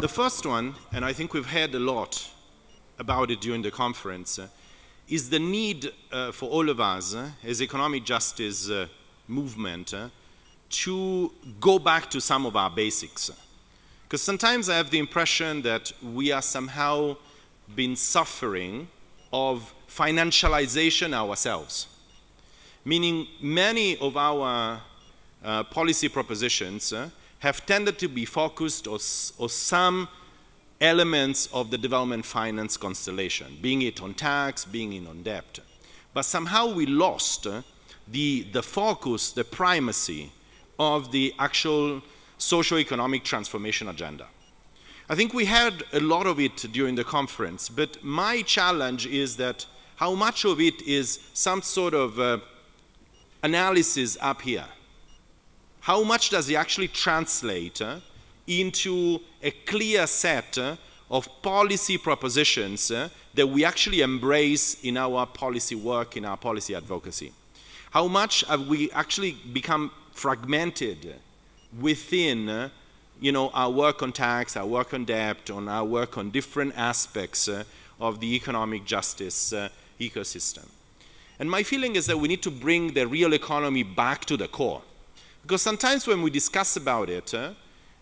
The first one, and I think we've heard a lot about it during the conference, is the need for all of us as economic justice movement to go back to some of our basics. Because sometimes I have the impression that we are somehow been suffering of financialization ourselves. Meaning many of our policy propositions have tended to be focused on some elements of the development finance constellation, being it on tax, being it on debt. But somehow we lost the focus, the primacy of the actual socio-economic transformation agenda. I think we had a lot of it during the conference, but my challenge is that how much of it is some sort of analysis up here? How much does it actually translate into a clear set of policy propositions that we actually embrace in our policy work, in our policy advocacy? How much have we actually become fragmented within our work on tax, our work on debt, on our work on different aspects of the economic justice ecosystem? And my feeling is that we need to bring the real economy back to the core. Because sometimes when we discuss about it,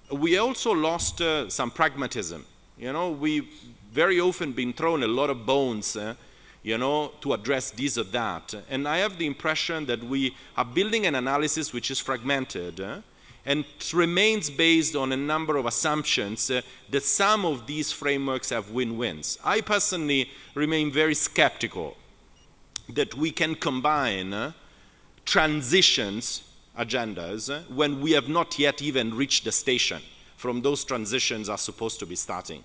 we also lost some pragmatism. We've very often been thrown a lot of bones, to address this or that. And I have the impression that we are building an analysis which is fragmented, and it remains based on a number of assumptions that some of these frameworks have win-wins. I personally remain very skeptical that we can combine transitions agendas when we have not yet even reached the station from those transitions are supposed to be starting.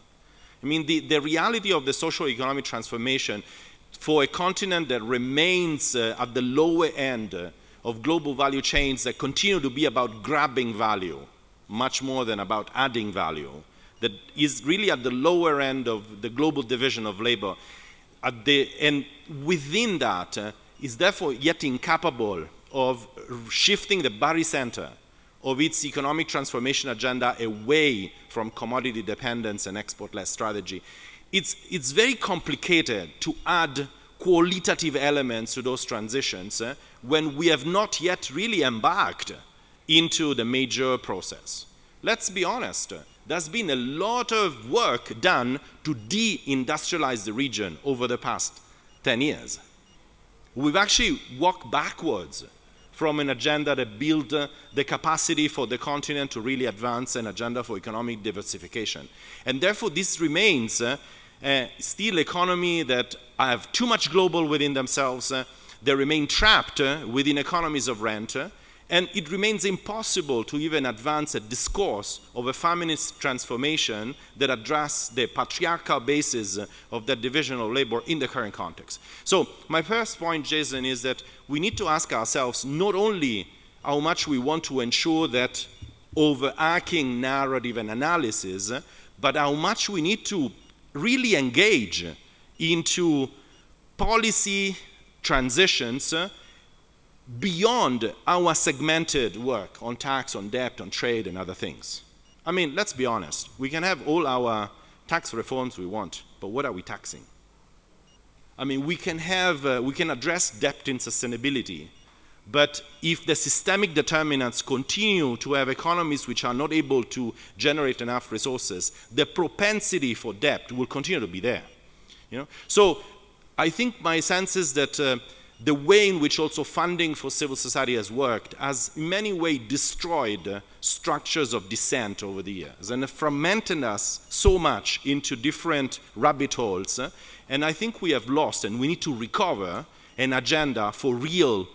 I mean, the reality of the socio-economic transformation for a continent that remains at the lower end of global value chains that continue to be about grabbing value, much more than about adding value, that is really at the lower end of the global division of labor, and within that is therefore yet incapable of shifting the barycenter of its economic transformation agenda away from commodity dependence and export-led strategy. It's very complicated to add qualitative elements to those transitions when we have not yet really embarked into the major process. Let's be honest, there's been a lot of work done to de-industrialize the region over the past 10 years. We've actually walked backwards from an agenda that built the capacity for the continent to really advance an agenda for economic diversification. And therefore this remains still economy that have too much global within themselves, they remain trapped within economies of rent, and it remains impossible to even advance a discourse of a feminist transformation that address the patriarchal basis of that division of labor in the current context. So my first point, Jason, is that we need to ask ourselves not only how much we want to ensure that overarching narrative and analysis, but how much we need to really engage into policy transitions beyond our segmented work on tax, on debt, on trade, and other things. I mean, let's be honest. We can have all our tax reforms we want, but what are we taxing? I mean, we can address debt in sustainability, but if the systemic determinants continue to have economies which are not able to generate enough resources, the propensity for debt will continue to be there. So I think my sense is that the way in which also funding for civil society has worked has in many ways destroyed structures of dissent over the years and fragmented us so much into different rabbit holes. And I think we have lost, and we need to recover an agenda for real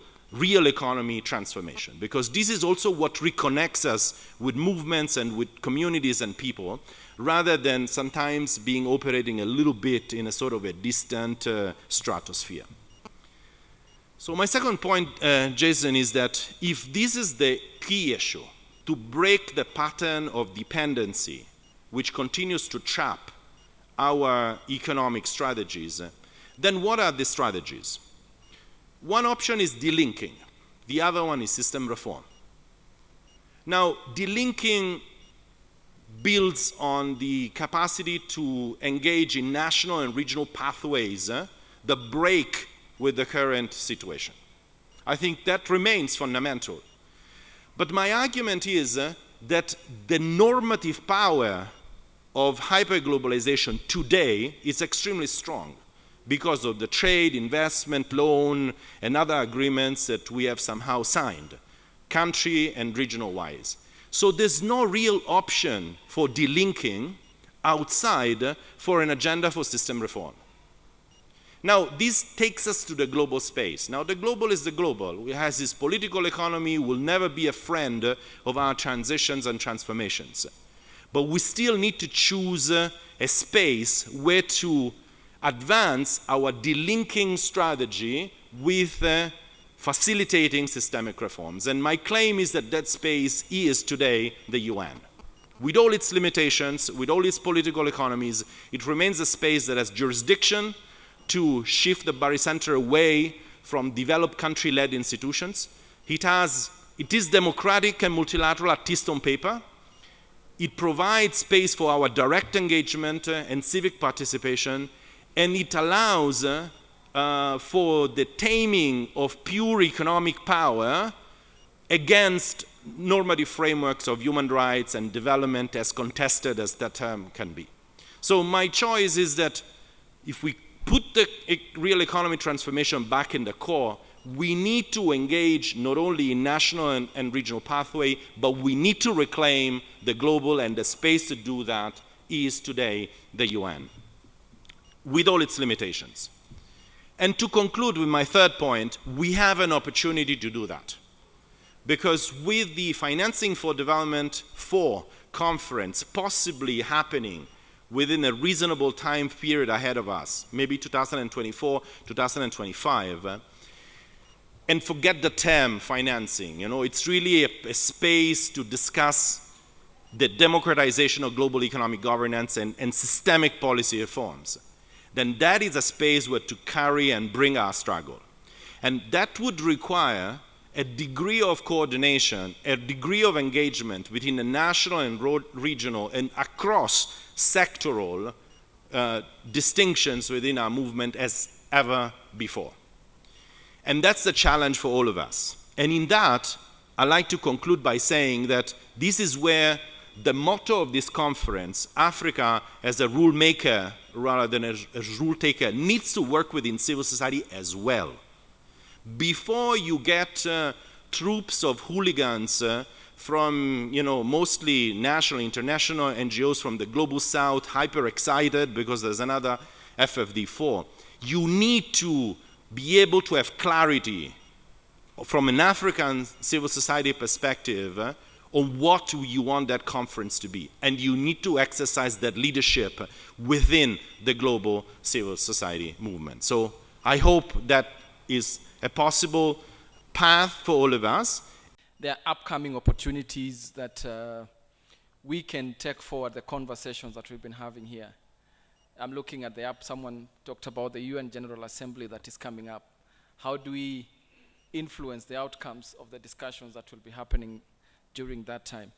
economy transformation, because this is also what reconnects us with movements and with communities and people, rather than sometimes being operating a little bit in a sort of a distant stratosphere. So my second point, Jason, is that if this is the key issue, to break the pattern of dependency which continues to trap our economic strategies, then what are the strategies? One option is delinking. The other one is system reform. Now, delinking builds on the capacity to engage in national and regional pathways that break with the current situation. I think that remains fundamental. But my argument is that the normative power of hyperglobalization today is extremely strong because of the trade, investment, loan, and other agreements that we have somehow signed, country and regional-wise. So there's no real option for delinking outside for an agenda for system reform. Now, this takes us to the global space. Now, the global is the global. It has this political economy, will never be a friend of our transitions and transformations. But we still need to choose a space where to advance our delinking strategy with facilitating systemic reforms. And my claim is that that space is today the UN. With all its limitations, with all its political economies, it remains a space that has jurisdiction to shift the barycenter away from developed country-led institutions. It is democratic and multilateral, at least on paper. It provides space for our direct engagement and civic participation, and it allows for the taming of pure economic power against normative frameworks of human rights and development, as contested as that term can be. So my choice is that if we put the real economy transformation back in the core, we need to engage not only in national and regional pathway, but we need to reclaim the global, and the space to do that is today the UN, with all its limitations. And to conclude with my third point, we have an opportunity to do that. Because with the Financing for Development 4 conference possibly happening within a reasonable time period ahead of us, maybe 2024, 2025, and forget the term financing. It's really a space to discuss the democratization of global economic governance and systemic policy reforms. Then that is a space where to carry and bring our struggle. And that would require a degree of coordination, a degree of engagement between the national and regional and across sectoral distinctions within our movement as ever before. And that's the challenge for all of us. And in that, I'd like to conclude by saying that this is where the motto of this conference, Africa as a rule maker rather than a rule taker, needs to work within civil society as well. Before you get troops of hooligans from, mostly national, international NGOs from the global south, hyper excited because there's another FFD4, you need to be able to have clarity from an African civil society perspective on what you want that conference to be. And you need to exercise that leadership within the global civil society movement. So I hope that is a possible path for all of us. There are upcoming opportunities that we can take forward the conversations that we've been having here. I'm looking at the app, someone talked about the UN General Assembly that is coming up. How do we influence the outcomes of the discussions that will be happening during that time?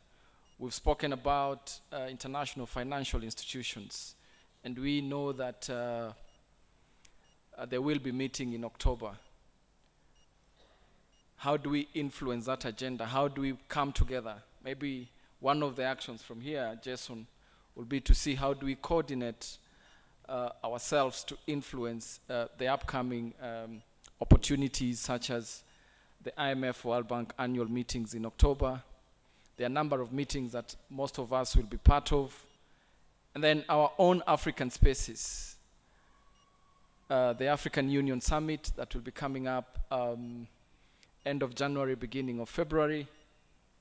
We've spoken about international financial institutions, and we know that they will be meeting in October. How do we influence that agenda? How do we come together? Maybe one of the actions from here, Jason, will be to see how do we coordinate ourselves to influence the upcoming opportunities such as the IMF World Bank annual meetings in October. There are a number of meetings that most of us will be part of. And then our own African spaces. The African Union Summit that will be coming up end of January, beginning of February.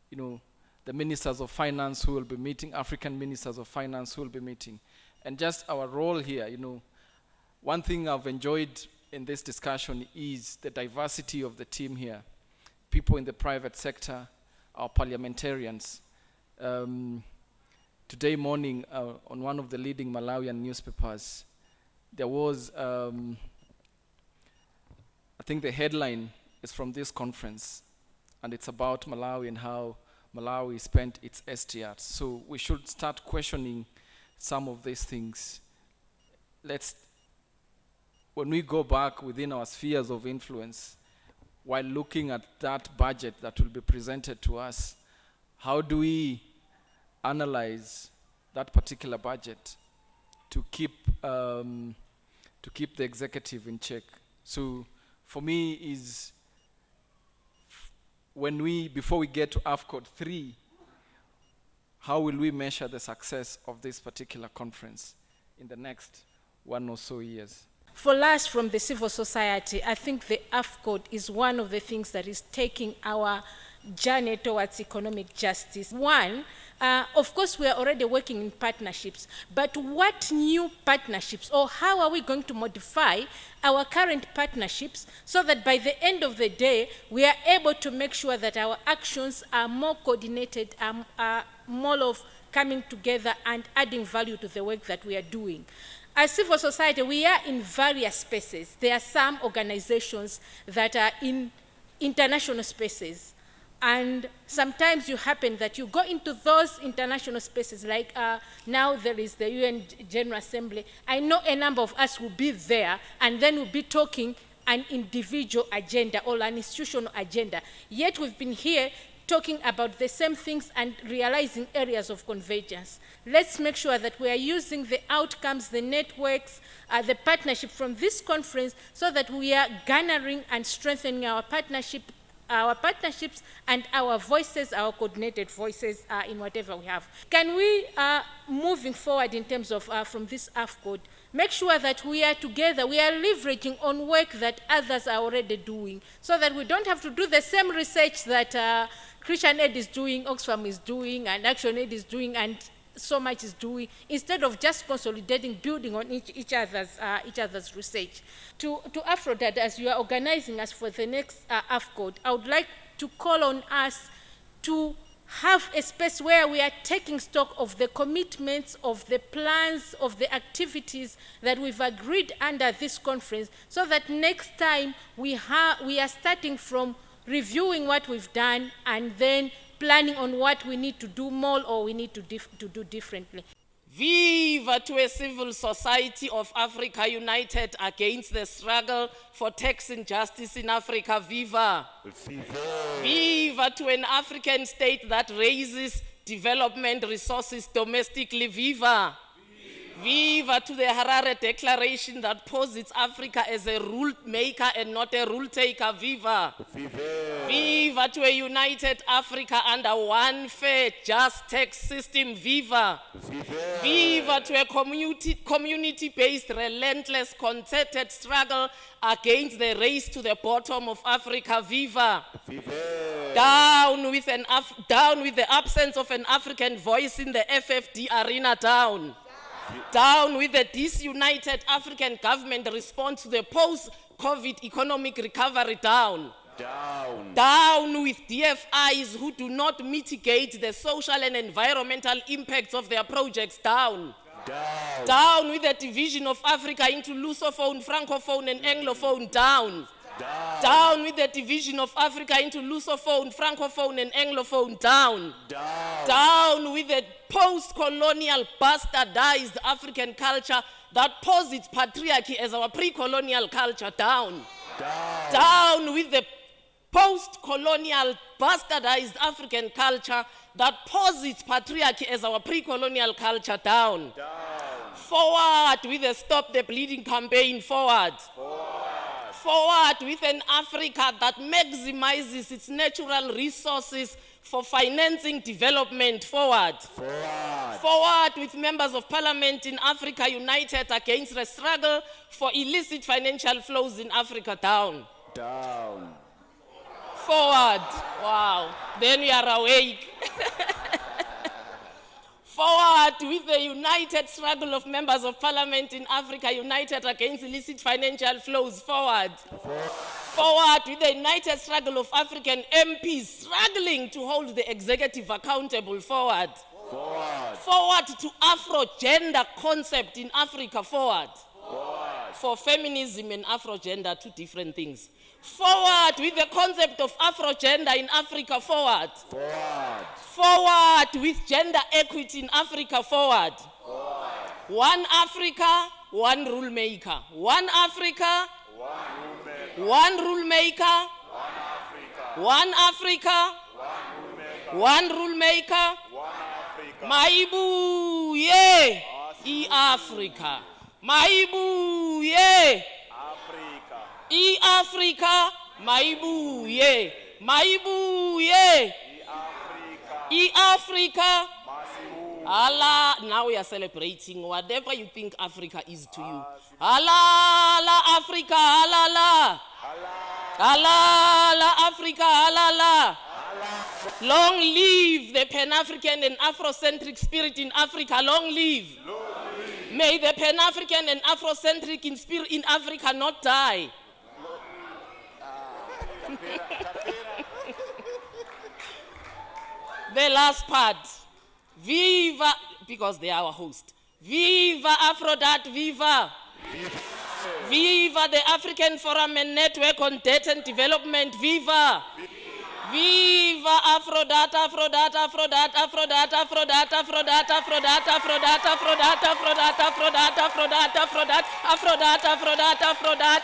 The ministers of finance who will be meeting, African ministers of finance who will be meeting. And just our role here, one thing I've enjoyed in this discussion is the diversity of the team here. People in the private sector, our parliamentarians. Today morning, on one of the leading Malawian newspapers, there was, I think the headline is from this conference, and it's about Malawi and how Malawi spent its STRs. So we should start questioning some of these things. When we go back within our spheres of influence, while looking at that budget that will be presented to us, how do we analyze that particular budget to keep the executive in check? So for me is before we get to AfCoDD 3, how will we measure the success of this particular conference in the next 1 or so years? For us from the civil society, I think the AfCoDD is one of the things that is taking our journey towards economic justice. One, of course, we are already working in partnerships, but what new partnerships, or how are we going to modify our current partnerships so that by the end of the day, we are able to make sure that our actions are more coordinated, are more of coming together and adding value to the work that we are doing. As civil society, we are in various spaces. There are some organizations that are in international spaces. And sometimes you happen that you go into those international spaces, like now there is the UN General Assembly. I know a number of us will be there, and then we'll be talking an individual agenda or an institutional agenda. Yet we've been here talking about the same things and realizing areas of convergence. Let's make sure that we are using the outcomes, the networks, the partnership from this conference so that we are garnering and strengthening our partnerships and our voices, our coordinated voices in whatever we have. Can we, moving forward in terms of from this AfCoDD, make sure that we are together, we are leveraging on work that others are already doing so that we don't have to do the same research that Christian Aid is doing, Oxfam is doing, and Action Aid is doing, and so much is doing, instead of just consolidating, building on each other's research. To AfCoDD, as you are organizing us for the next AfCoDD, I would like to call on us to have a space where we are taking stock of the commitments, of the plans, of the activities that we've agreed under this conference, so that next time we are starting from reviewing what we've done and then planning on what we need to do more or we need to do differently. Viva to a civil society of Africa united against the struggle for tax injustice in Africa. Viva. Viva. Viva to an African state that raises development resources domestically. Viva. Viva to the Harare Declaration that posits Africa as a rule maker and not a rule taker. Viva. Viva. Viva to a united Africa under one fair, just tax system. Viva. Viva. Viva to a community-based, relentless, concerted struggle against the race to the bottom of Africa. Viva. Viva. Down with the absence of an African voice in the FFD arena. Down. Down with the disunited African government response to the post-COVID economic recovery. Down. Down. Down with DFIs who do not mitigate the social and environmental impacts of their projects. Down. Down. Down with the division of Africa into Lusophone, Francophone, and Anglophone. Down. Down. Down with the division of Africa into Lusophone, Francophone, and Anglophone. Down. Down. Down with the post-colonial bastardized African culture that posits patriarchy as our pre-colonial culture. Down. Down. Down with the post-colonial bastardized African culture that posits patriarchy as our pre-colonial culture. Down. Down. Forward with the Stop the Bleeding campaign. Forward. Forward with an Africa that maximizes its natural resources for financing development. Forward. Forward. Forward with members of parliament in Africa united against the struggle for illicit financial flows in Africa. Down. Down. Forward. Wow. Then we are awake. Forward with the united struggle of members of parliament in Africa united against illicit financial flows. Forward. Forward with the united struggle of African MPs struggling to hold the executive accountable. Forward. Forward. Forward to Afro-gender concept in Africa. Forward. Forward. for feminism and Afro-gender, two different things. Forward with the concept of Afro-gender in Africa, forward. Forward. Forward with gender equity in Africa, forward. Forward. One Africa, one rule maker. One Africa, One rule maker. one Africa, One one rule maker. rule maker. One Africa. Maibu, yeah. E-Africa. Maibu, yeah. Africa. E-Africa. Maibu, yeah. Maibu, yeah. Africa. E-Africa. Masimu. Allah, now we are celebrating whatever you think Africa is to you. Allah, la Africa, Allah, la. Allah, la Africa, Allah, la. Long live the Pan-African and Afrocentric spirit in Africa. Long live. May the Pan-African and Afrocentric in spirit in Africa not die. The last part. Viva, because they are our host. Viva AfCoDD, viva. Viva the African Forum and Network on Debt and Development, viva. Viva AfCoDD, AfCoDD, AfCoDD, AfCoDD, AfCoDD, AfCoDD, AfCoDD, AfCoDD, AfCoDD, AfCoDD, AfCoDD, AfCoDD, AfCoDD, AfCoDD, AfCoDD,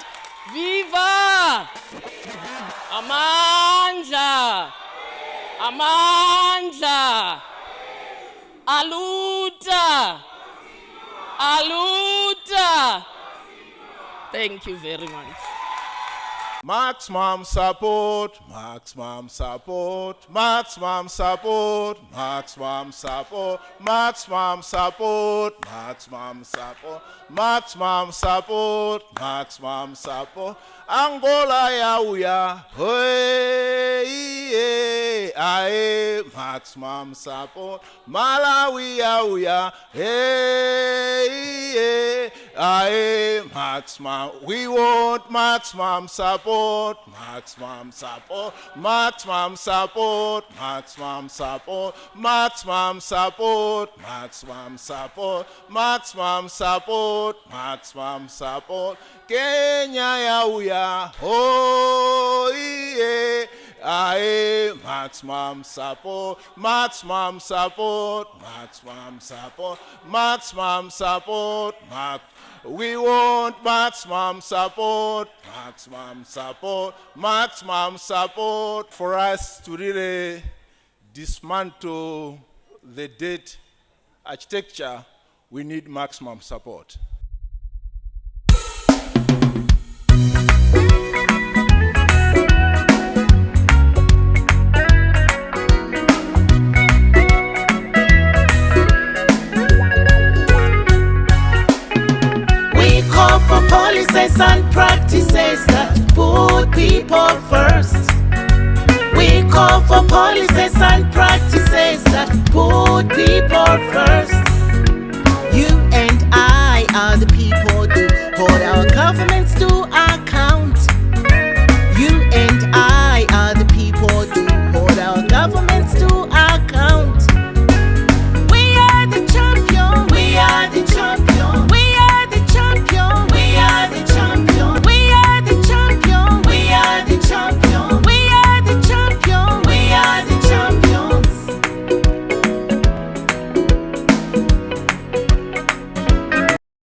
viva! Amandla! Amandla! Aluta! Aluta! Thank you very much. Maximum support, maximum support, maximum support, maximum support, maximum support, maximum support, maximum support, maximum support. Angola ya uya, hey, aye, maximum support. Malawi ya uya, hey, aye, maximum. We want maximum support, maximum support, maximum support, maximum support, maximum support, maximum support, maximum support, maximum support. Kenya ya uya, oh yeah, aye, maximum support, maximum support, maximum support, maximum support, we want maximum support, maximum support, maximum support for us to really dismantle the debt architecture. We need maximum support. For policies and practices that put people first. We call for policies and practices that put people first.